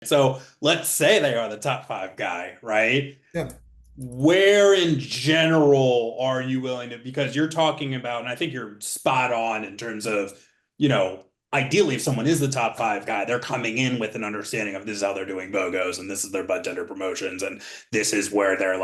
So let's say they are the top five guy, right? Yeah. Where in general are you willing to, because you're talking about, and I think you're spot on in terms of, ideally if someone is the top five guy, they're coming in with an understanding of this is how they're doing BOGOs and this is their budtender promotions and this is where their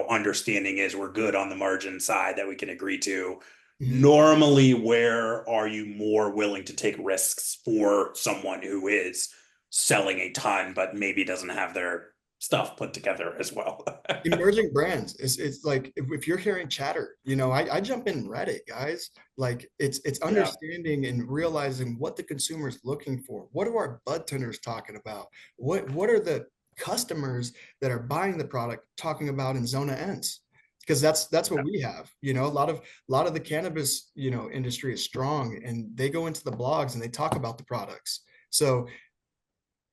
understanding is we're good on the margin side that we can agree to. Mhm. Normally, where are you more willing to take risks for someone who is selling a ton but maybe doesn't have their stuff put together as well? Emerging brands, it's like if you're hearing chatter, I jump in Reddit, guys. Like it's Yeah. understanding and realizing what the consumer is looking for. What are our bud tenders talking about? What are the customers that are buying the product talking about in Zona Ents? Because that's what we have. A lot of the cannabis industry is strong, and they go into the blogs and they talk about the products. So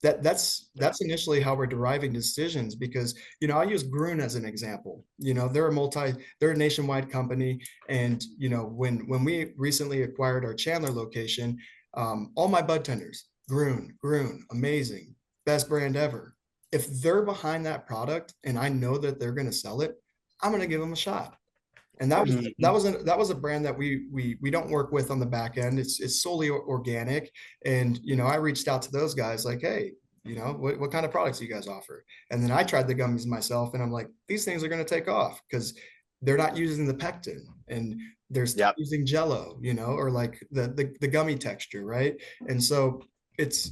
that's initially how we're deriving decisions, because I use Grön as an example. They're a nationwide company, and when we recently acquired our Chandler location, all my bud tenders, Grön, amazing, best brand ever. If they're behind that product and I know that they're going to sell it, I'm going to give them a shot. And that was a brand that we don't work with on the back end. It's solely organic. And I reached out to those guys like, hey, what kind of products do you guys offer? And then I tried the gummies myself, and I'm like, these things are going to take off because they're not using the pectin, and they're still Yep. using Jello, or like the gummy texture, right? And so it's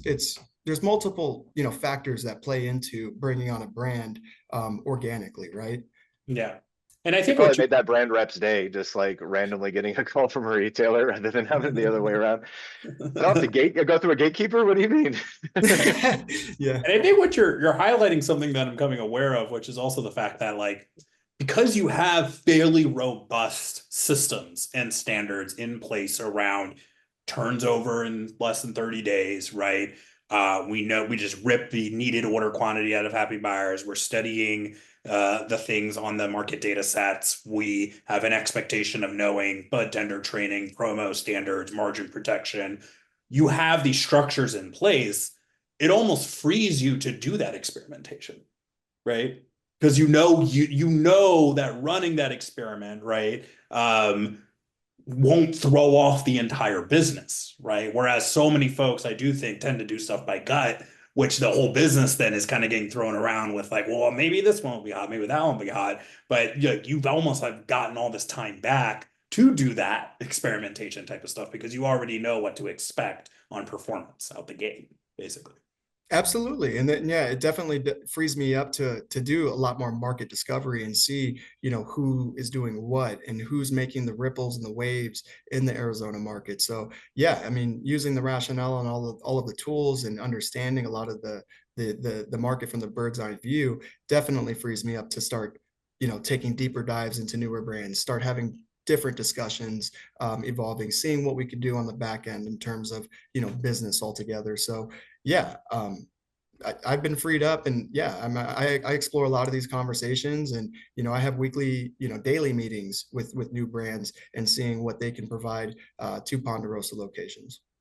there's multiple factors that play into bringing on a brand organically, right? Yeah. And I It think probably what you made that brand rep's day, just like randomly getting a call from a retailer rather than having it the other way around. I don't have to go through a gatekeeper. What do you mean? Yeah. And I think what you're highlighting something that I'm coming aware of, which is also the fact that because you have fairly robust systems and standards in place around turns over in less than 30 days, right? We know we just rip the needed order quantity out of happy buyers. We're studying the things on the market data sets. We have an expectation of knowing bud tender training, promo standards, margin protection. You have these structures in place. It almost frees you to do that experimentation, right? Because you know that running that experiment, right, won't throw off the entire business, right? Whereas so many folks, I do think, tend to do stuff by gut, which the whole business then is kind of getting thrown around with like, well, maybe this one will be hot, maybe that one will be hot, but you've almost like gotten all this time back to do that experimentation type of stuff because you already know what to expect on performance out the gate, basically. Absolutely. And then, yeah, it definitely frees me up to do a lot more market discovery and see, who is doing what and who's making the ripples and the waves in the Arizona market. So yeah, I mean, using the rationale and all of the tools and understanding a lot of the market from the bird's eye view definitely frees me up to start, taking deeper dives into newer brands, start having different discussions, evolving, seeing what we could do on the back end in terms of, business altogether. So yeah, I've been freed up, and yeah, I explore a lot of these conversations, and I have weekly, daily meetings with new brands and seeing what they can provide to Ponderosa locations.